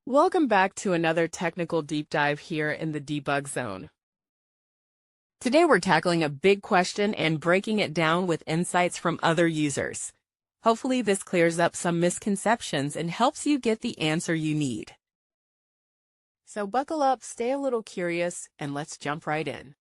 Welcome back to another technical deep dive here in the debug zone. Today we're tackling a big question and breaking it down with insights from other users. Hopefully this clears up some misconceptions and helps you get the answer you need. So buckle up, stay a little curious, and let's jump right in.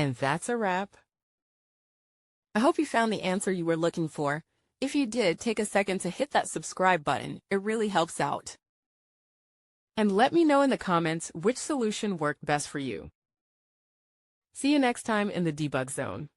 And that's a wrap. I hope you found the answer you were looking for. If you did, take a second to hit that subscribe button. It really helps out. And let me know in the comments which solution worked best for you. See you next time in the debug zone.